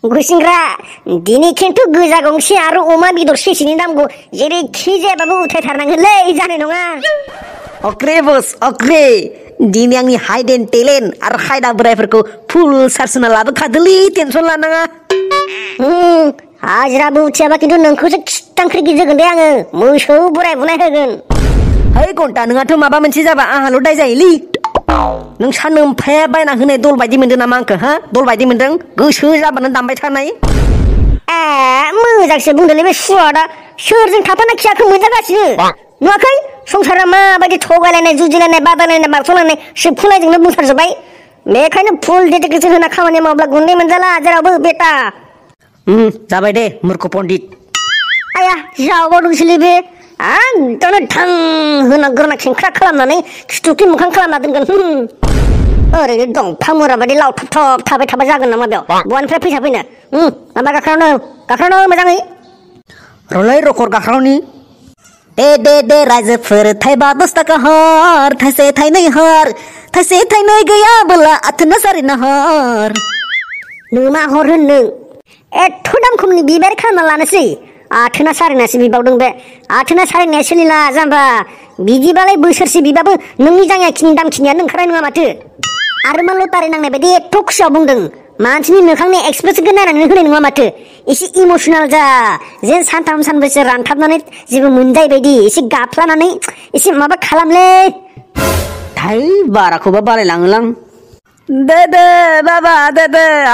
गुसिंग्रा दिनै खिन्थु गोजा गंसे आरो अमा बेदर सेसेनि दामखौ जेरैखि जायाबाबो उथायथारनांगोनलै जानाय नङा। अक्रे बस अक्रे दिनै आंनि हाइडेन टेलेन्ट आरो हाइदा बोरायफोरखौ फुल सार्ज होना लाबोखादोलै टेनसन लानाङा। हाजिराबो उथियाबा खिन्थु नोंखौसो खिथांख्रि गिजोगोन दे आङो मोसौ बोराय बुनाय होगोन। है घन्टा नोंहाथ' माबा मोनसे जाबा आंहाल' दाय जायोलै। नों सानोमफाया बायना होनाय दल बायदि मोनदों नामा आंखो हा दल बायदि मोनदों गोसो जाबानो दामबाय थानाय। मोजांसो बुंदोंलै बे सुवादा सोरजों थाफाना खियाखौ मोनजागासिनो नुवाखै संसारा माबायदि थगायलायनाय जुजिलायनाय बादायलायनाय बारस'लायनाय सोबख'लायजोंनो बुंसारजोब्बाय। बेखायनो फुल डेडिकेसन होना खामानि मावब्ला गुन्दै मोनजाला जेरावबो बेटा। जाबाय दे मुर्ख पण्डित। आया जाबावदोंसोलै बे आंनो थां होना गोरना खेंख्रा खालामनानै खिथुखि मोखां खालामना दोनगोन। ओरैनो दंफां मुरा बायदि लावथाब थाबाय थाबा जागोन नामा बेयाव बहानिफ्राय फैसा फैनो। माबा गाख्रावनो मोजाङै रलाय रखर गाख्रावनि दे रायजोफोर थाइबा 10 थाखा हर थाइसे थाइनै हर थाइसे थाइनै गैयाबोला आथोना सारेना हर। नों मा हर होननो एथ' दाम खमनि बिबार खालामना लानोसै आथोना सारेनासो बिबावदों बे आथोना सारेनाया सोलिला जाम्बा बिदिबालाय बोसोरसे बिबाबो नोंनि जाङाखिनि दामखिनियानो ओंखारनाय नङा माथो। आरो मा लटारि नांनाय बायदि एथ' खुसियाव बुंदों मानसिनि मोखांनि एक्सप्रेसनखौ नायनानै होनाय नङा माथो एसे इमसनेल जा जेन सानथाम सानब्रैसो रानथाबनानै जेबो मोनजायै बायदि एसे गाफ्लानानै एसे माबा खालामलै। थाइ बाराखौबा बालायलाङोलां। दे बाबा दे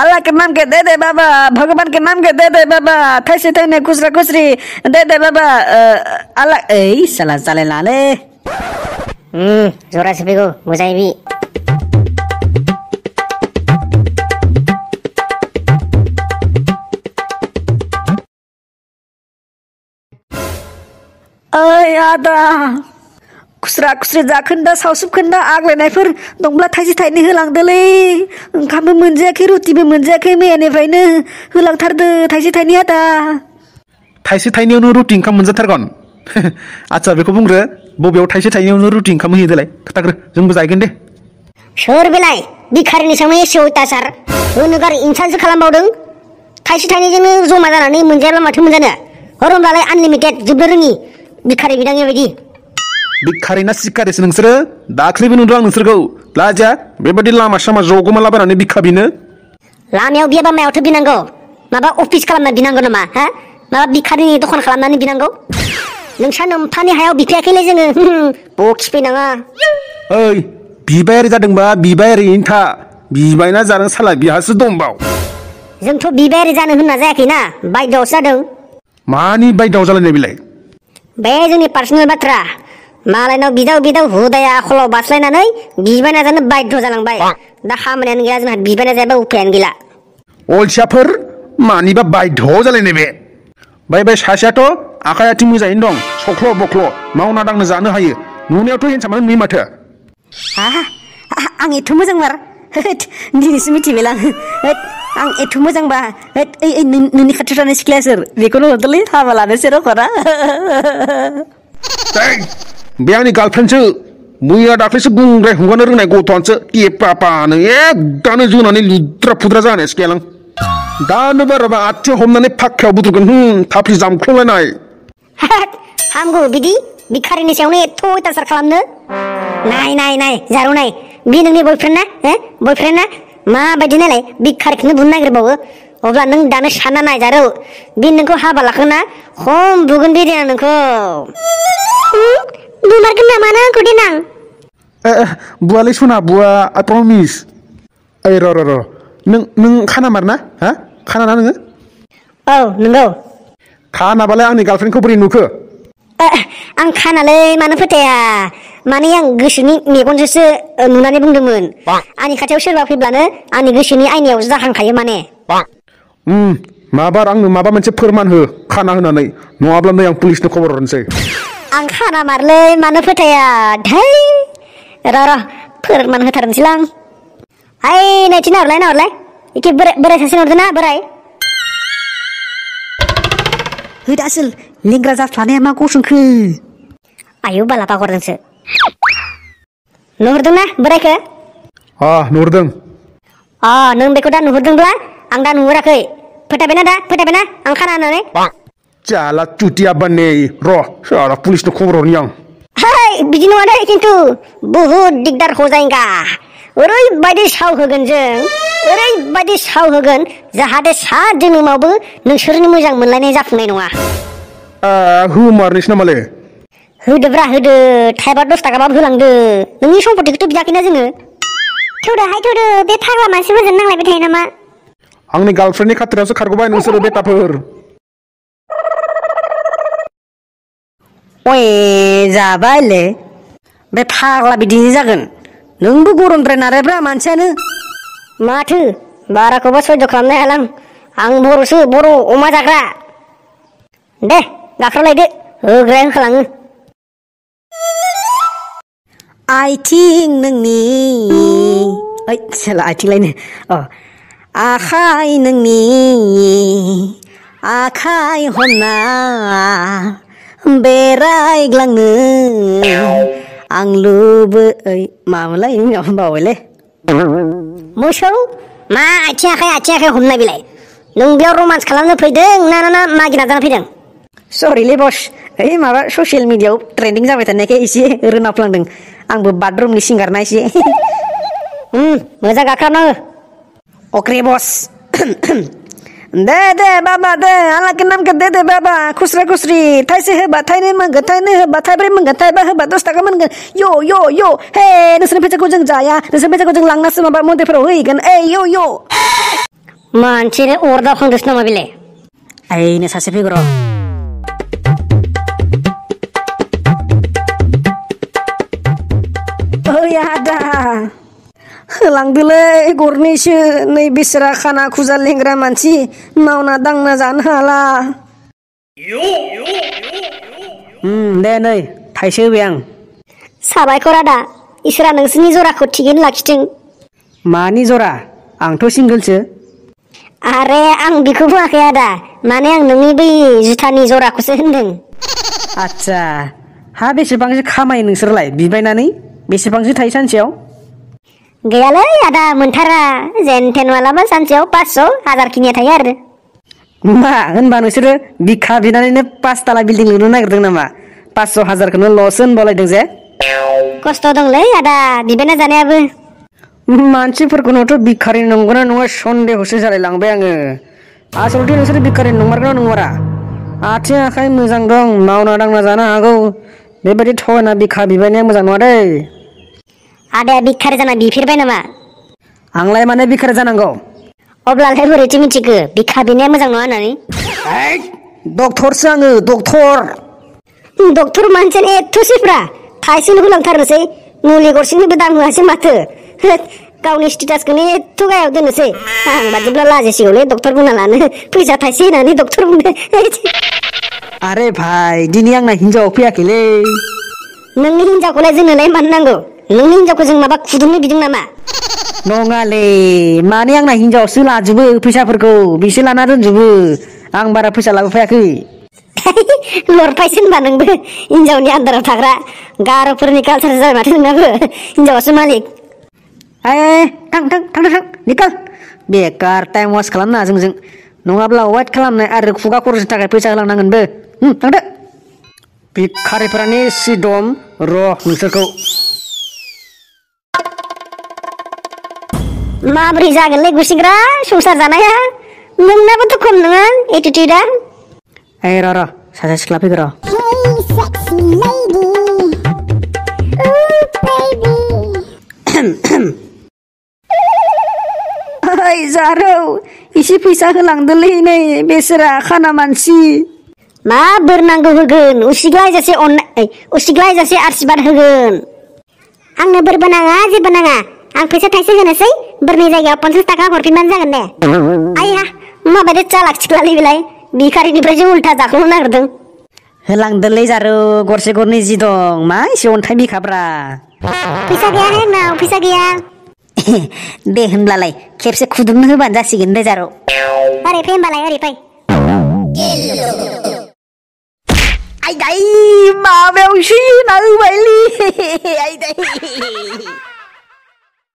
अल्लाह के नाम के दे बाबा भगवान के नाम के दे बाबा थाइसे थाइनै खुस्रा खुस्री दे बाबा अल्लाह ओइ साला जालायलालै। जरासो फैगौ मोजाङै बि ओइ आदा खुस्रा खुस्रि जाखोन्दा सावसुबखोन्दा आग्लायनायफोर दंब्ला थाइसे थाइनै होलांदोलै ओंखामबो मोनजायाखै रुटिबो मोनजायाखै मैयानिफ्रायनो होलांथारदो थाइसे थाइनै आदा। थाइसे थाइनैयावनो रुटि ओंखाम मोनजाथारगोन। आच्छा बेखौ बुंग्रो बबेयाव थाइसे थाइनैयावनो रुटि ओंखाम होयो देलाय खोथाग्रो जोंबो जाहैगोन दे। सोर बेलाय भिखारिनि सायावनो एसे अयथासार होनो गारि इनसाल्टसो खालामबावदों। थाइसे थाइनैजोंनो जमा जानानै मोनजायाब्ला माथो मोनजानो हर होमब्लालाय आनलिमिटेड जोबनो रोङि भिखारि बिदांनि बायदि। भिखारि ना सिखारिसो नोंसोरो दाख्लैबो नुदों आं नोंसोरखौ लाजिया बेबायदि लामा सामा जगमालाबायनानै भिखा बिनो। लामायाव बियाबा मायावथो बिनांगौ माबा अफिस खालामना बिनांगौ नामा हा माबा भिखारिनि दखान खालामनानै बिनांगौ। नोंसा नोम्फानि हायाव बिफायाखैलै जोङो बखि फैनाङा। ओइ बिबायारि जादोंबा बिबायारियैनो था बिबायना जादों साला बिहासो दंबाव। जोंथ' बिबायारि जानो होनना जायाखैना बायद'आवसो जादों। मानि बायद'आव जालायनाय बेलाय बे जोंनि पार्सनेल बाथ्रा मालायनाव बिदाव हुदाया आखलाव बास्लायनानै बिबायना जानो बायद' जालांबाय। दा खामानियानो गैया जोंहा बिबायना जायाबा उफायानो गैला। अलसियाफोर मानिबा बायद'आव जालायनाय बे सासेयाथ' आखाइ आथिं मोजाङैनो दं सख्ल' बख्ल' मावना दांनो जानो हायो नुनायावथ' हेनसामानो नुयो माथो। आं एथ' मोजांबार दिनैसो मिथिबायलां आं एथ' मोजांबा नोंनि खाथियाव थानाय सिख्लाया सोर बेखौनो हरदोलै हाबा लानोसै रखरा। बे आंनि गार्लफ्रेन्डसो मैया दाख्लैसो गुंग्राय हगारनो रोंनाय गथ'आनोसो टेपापानो एकदानो जोनानै लुद्रा फुद्रा जानायसो गैयालां। दानो बाराबा आथिं हमनानै फाक्कायाव बुद्रुगोन थाफ्लि जामख्लंलायनाय। हामगौ बिदि भिखारिनि सायावनो एथ' अयथासार खालामनो। नाय जारौ नाय बे नोंनि बयफ्रेन्ड ना बयफ्रेन्ड ना माबायदि नायलाय भिखारिखौनो बुनो नागिरबावो। अब्ला नों दानो सानना नाय जारौ बे नोंखौ हाबा लाखोना खम बुगोन बे देनां नोंखौ। बुमारगोन नामा ना आंखौ देनां? बुआलै सना बुआ आइ प्रमिस। ओइ र' नों खानामार ना हा खाना नोङो? औ नंगौ। खानाबालाय आंनि गार्लफ्रेन्डखौ बोरै नुखो? आं खानालै मानो फोथाया माने आं गोसोनि मेगनजोंसो नुनानै बुंदोंमोन। आंनि खाथियाव सोरबा फैब्लानो आंनि गोसोनि आयनायाव जाखांखायो माने। माबार आंनो माबा मोनसे फोरमान हो खाना होनानै नङाब्ला नै आं पुलिसनो खबर हरनोसै। आं खाना मारलै मानो फोथाया धै र' फोरमान होथारनोसैलां। हाय नायथि नाहरलाय एखे बोराय सासे हरदों ना बोराय। होद आसोल लेंग्रा जाफ्लानाया मा गसंखो आयौ बाला बागरदोंसो नुहुरदोंना बोरायखो? नुहुरदों। नों बेखौ दा नुहुरदोंब्ला आं दा नुहुराखै फोथायबायना दा फोथायबायना आं खाना होननानै जाला चुटिया बने र साला पुलिसनो खबर हरनि आं हाय बिदि नङा दे खिन्थु बहुद दिगदार हजायगा ओरैबायदि साव होगोन जों ओरैबायदि साव होगोन जाहाथे सा जोनोमावबो नोंसोरनि मोजां मोनलायनाय जाफुंनाय नङा होमारनोसै नामालै होदोब्रा होदो थाइबा 10 थाखाबाबो होलांदो नोंनि सम्पतिखौथ' बियाखैना जोङो थौदो बे फाग्ला मानसिफोरजों नांलायबाय थायो नामा आंनि गार्लफ्रेन्डनि खाथिरावसो खारग'बाय नोंसोरो बेटाफोर ओइ जाबायले बे फाग्ला बिदिनो जागोन नोंबो गरमद्राय नारायब्रा मानसियानो माथो बाराखौबा सयज' खालामनो हायालां आं बर'सो बर' अमा जाग्रा दे गाख्रालायदो होग्राया होखालाङो आथिं नोंनि ओइ साला आथिंलायनो आखाइ नोंनि आखाइ हमना बेरायग्लांनो आं लुबै मामोनलाय बावबायलै मोसौ मा आथिं आखाइ हमनाय बिलाय नों बेयाव रमान्स खालामनो फैदों ना मागिना जाना फैदों सरिलै बस ओइ माबा ससियेल मिडियायाव ट्रेन्डिं जाबाय थानायखाय एसे रोनाफ्लांदों आंबो बाथरुमनि सिंगारना एसे मोजां गाख्राबनाङो अके बस दे बाबा दे आलाके नामके दे बाबा खुस्रा खुस्रि थाइसे होबा थाइनै मोनगोन थाइनै होबा थाइब्रै मोनगोन थाइबा होबा 10 थाखा मोनगोन यो हे नोंसोरनि फैसाखौ जों जाया नोंसोरनि फैसाखौ जों लांनासो माबा मन्दिरफोराव होहैगोन यो मानसिनि अरदाब खांदोंसो नामा बिलाय आइनो सासे फैग्र ओइ आदा होलांदोलै गरनैसो नै बिसोरा खाना खुजा लेंग्रा मानसि मावना दांना जानो हाला दे नै थाइसे होबाय आं साबायखर आदा इसोरा नोंसोरनि जराखौ थिगैनो लाखिथों मानि जरा आंथ' सिंगोलसो आरे आं बेखौ बुङाखै आदा माने आं नोंनि बै जुथानि जराखौसो होनदों आच्छा हा बेसेबांसो खामायो नोंसोरलाय बिबायनानै बेसेबांसो थायो सानसेयाव गैयालै आदा मोनथारा जेनथेन मालाबा सानसेयाव 500,000 खिनिया थायो आरो मा होनबा नोंसोरो बिखा बिनानैनो 5 ताला बिल्डिं लुनो नागिरदों नामा 500,000खौनो लस होनबालायदों जे खस्थ' दंलै आदा बिबायना जानायाबो मानसिफोरखौनोथ' बिखारि नंगौना नङा सन्देहसो जालायलांबाय आङो आसलथे नोंसोर बिखारि नंमारगौना नंमारा आथिं आखाइ मोजां दं मावना दांना जानो हागौ बेबायदि थगायना बिखा बिबायनाया मोजां नङा दै आदाया बिखारि जाना बिफेरबाय नामा आंलाय माने बिखारि जानांगौ अब्लालाय बोरैथो मिथिखो बिखा बिनाया मोजां नङा होननानै डक्टरसो आङो डक्टर मानसियानो एथ'सिफ्रा थाइसेनो होलांथारनोसै मुलि गरसेनिबो दाम होआसै माथो गावनि स्टेटासखौनो एथ' गायाव दोननोसै आं बादिब्ला लाजिसिगौलै डक्टर बुंना लानो फैसा थाइसे होनानै डक्टर बुंनो आरे भाई दिनै आंना हिनजाव फैयाखैलै नोंनि हिनजावखौलाय जोंनोलाय मानो नांगौ नोंनि हिनजावखौ जों माबा खुदुमनो बिदों नामा नङालै माने आंना हिनजावसो लाजोबो फैसाफोरखौ बिसो लाना दोनजोबो आं बारा फैसा लाबोफायाखै लरफायसो होनबा नोंबो हिनजावनि आन्दाराव थाग्रा गार'फोरनि कालसार जाबाय माथो नोंनाबो हिनजावासो मालिक थां निकाल बेकार टाइम वास्ट खालामना जोंजों नङाब्ला वाइट खालामनाय आरो खुगा खरसनि थाखाय फैसा होलांनांगोनबो थांदो भिखारिफोरानो सिदम र' नोंसोरखौ माबोरै जागोनलै गुसिंग्रा संसार जानाया नोंनाबोथ' खम नङा एटिट्युडआ र' सासे सिख्ला फैग्र जारौ एसे फैसा होलांदोलै नै बेसोरा खाना मानसि मा बोर नांगौ होगोन उसिग्लायजासे आशीर्बाद होगोन आंनो बोरबो नाङा जेबो नाङा आं फैसा थाइसे होनोसै बोरनि जायगायाव 50 थाखा हरफिनबानो जागोन दे आइया माबायदि चालाक सिख्लालै बेलाय बिखारिनिफ्रायसो उल्था जाखोनो नागिरदों होलांदोलै जारौ गरसे गरनै जि दं मा एसे अन्थाइ बिखाब्रा फैसा गैया आंनाव फैसा गैया दे होनब्लालाय खेबसे खुदुमनो होबानो जासिगोन दे जारौ ओरै फै होमबालाय ओरै फै आइ दाइ माबायावसो ना होबायलै आइ दाइ